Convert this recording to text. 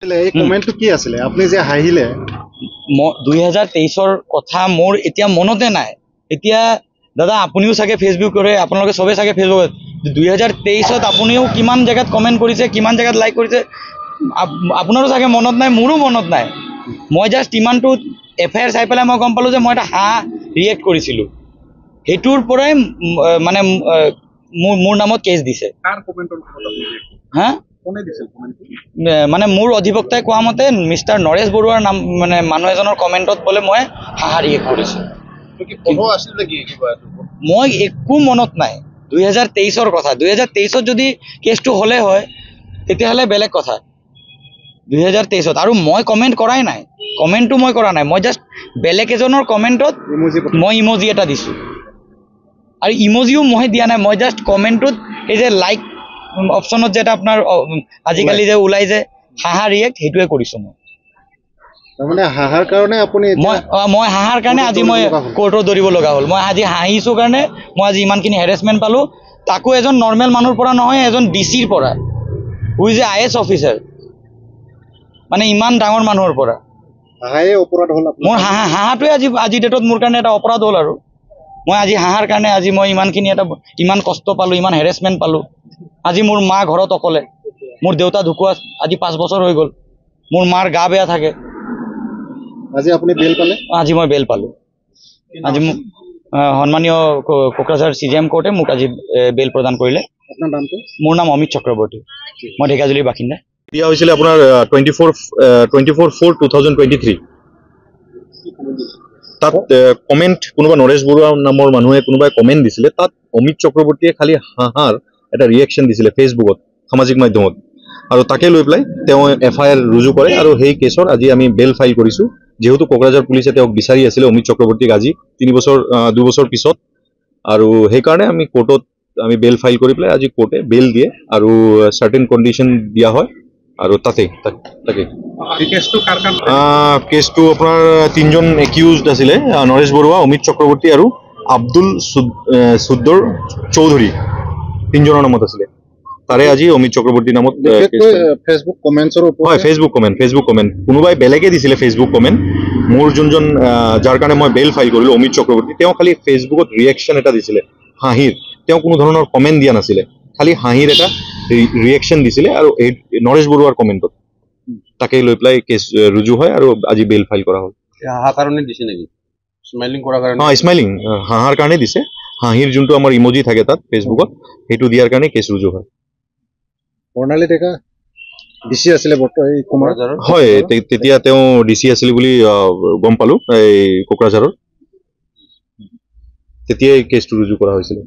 এই কমেন্টটো কি আছিলে আপুনি যে হাঁহিলে 2023 কথা মোৰ এতিয়া মনতে নাই এতিয়া দাদা আপুনিও চাগে ফেসবুক কৰে আপোনালোকে সবে চাগে ফেসবুকত 2023 আপুনিও কিমান জায়গাত কমেন্ট কৰিছে কিমান জায়গাত লাইক কৰিছে আপোনাৰো চাগে মনত নাই মোৰো মনত নাই মই জাস্ট ইমানটো এফআইআৰ চাই পেলাই মই গম পালো যে মই এটা হাঁহ ৰিয়েক্ট কৰিছিলো হেতুৰ পৰাই মানে মোৰ নামত কেছ দিছে কাৰ কমেন্টৰ হা কোনে দিছিল কমেন্ট মানে মোৰ অধিবক্তাই কোৱা মতে মিস্টাৰ নৰেশ বৰুৱাৰ নাম মানে মানুহ এজনৰ কমেন্টত বলে মই হাঁহা ৰিয়েক্ট কৰিছো কি ফটো আছিল নেকি কিবা মই একো মনত নাই 2023 কথা 2023 যদি কেছটো হলে হয় তেতিয়াহলে বেলেগ কথা 2023 আৰু মই কমেন্ট কৰাই নাই কমেন্টটো মই কৰা নাই মই জাস্ট বেলেগ এজনৰ কমেন্টত মই ইমোজি এটা দিছো আৰু ইমোজিও মই দিয়া নাই মই জাস্ট কমেন্টত এই যে লাইক অপশনত যেটা আপোনাৰ আজিকালি যে ওলাই যে হাঁহা ৰিয়েক্ট হেতুৱে কৰিছো মই মানে হাঁহাৰ কাৰণে আপুনি মই হাঁহাৰ কাৰণে আজি মই কোৰ্টত দৌৰিব লগা হ'ল মই আজি হাঁহিছো কাৰণে মই আজি ইমানখিনি হেৰেছমেন্ট পালো তাকো এজন নৰ্মেল মানুহৰ পৰা নহয় এজন ডিসিৰ পৰা who is a is officer মানে ইমান ডাঙৰ মানুহৰ পৰা হাঁহাই অপৰাধ হ'ল মোৰ হাঁহাটোৱে আজি ডেটত মোৰ কাৰণে এটা অপৰাধ হ'ল আৰু মই আজি হাঁহাৰ কাৰণে আজি মই ইমানখিনি এটা ইমান কষ্ট পালো ইমান হেৰেছমেন্ট পালো আজি মোৰ মা ঘৰত অকলে মোৰ দেউতা ঢুকুৱা আজি 5 বছৰ হৈ গ'ল মোৰ মাৰ গা বেয়া থাকে আজি আপুনি বেল পালে আজি মই বেল পালো আজি মোক সন্মানীয় কোকৰাঝাৰ সিজিএম কোৰ্টে মোক আজি বেল প্ৰদান কৰিলে আপোনাৰ নামটো মোৰ নাম অমিত চক্ৰৱৰ্তী মই ঢেকাজুলিৰ বাসিন্দা দিয়া হৈছিল আপোনাৰ 24/4/2023 তাত কমেন্ট কোনোবা নৰেশ বৰুৱা নামৰ মানুহে কোনোবাই কমেন্ট দিছিলে তাত অমিত চক্ৰৱৰ্তীয়ে খালি হাঁহাৰ এটা ৰিয়েকশ্যন দিছিলে ফেসবুকত সামাজিক মাধ্যমত আৰু তাকে লৈ পেলাই তেওঁ এফআইআৰ ৰুজু কৰে আৰু সেই কেছৰ আজি আমি বেল ফাইল কৰিছো যেহেতু কোকৰাঝাৰ পুলিচে তেওঁক বিচাৰি আছিল অমিত চক্ৰৱৰ্তীক আজি 2 বছৰ পিছত আৰু সেই কাৰণে আমি কোৰ্টত আমি বেল ফাইল কৰি পেলাই আজি কোৰ্টে বেল দিয়ে আৰু সাৰ্টেন কন্ডিশন দিয়া হয় আৰু তাকে কেছটো আপোনাৰ তিনজন একিউজড আছিলে নৰেশ বৰুৱা অমিত চক্ৰৱৰ্তী আৰু আব্দুল সুদ্দৰ চৌধুৰী তিনজনৰ নামত আছিলে তাৰে আজি অমিত চক্ৰৱৰ্তীৰ নামত ফেসবুক কমেন্টছৰ ওপৰত হয় ফেসবুক কমেন্ট কোনোবাই বেলেগে দিছিলে ফেসবুক কমেন্ট মোৰ যোনজন যাৰ কাৰণে মই বেল ফাইল কৰিলো অমিত চক্ৰৱৰ্তী তেওঁ খালি ফেসবুকত ৰিয়েকশ্যন এটা দিছিলে হাঁহিৰ তেওঁ কোনো ধৰণৰ কমেন্ট দিয়া নাছিলে খালি হাঁহিৰ এটা ৰিয়েকশ্যন দিছিলে আৰু নৰেশ বৰুৱাৰ কমেন্টত তাকে লৈ পেলাই কেছ ৰুজু হয় আৰু আজি বেল ফাইল কৰা হ'ল হাঁহা কাৰণে দিছে নেকি স্মাইলিং কৰাৰ কাৰণে স্মাইলিং হাঁহাৰ কাৰণে দিছে হাঁহিৰ যোনটো আমাৰ ইমোজি থাকে তাত ফেসবুকত সেইটো দিয়াৰ কাৰণে কেছ ৰুজু হয় বৰ্ণালী ডেকা ডিসি আছিলে বৰ্তমান এই কুমাৰ হয় তেতিয়া তেওঁ ডিসি আছিল বুলি গম পালো এই কোকৰাঝাৰৰ তেতিয়াই কেছটো ৰুজু কৰা হৈছিল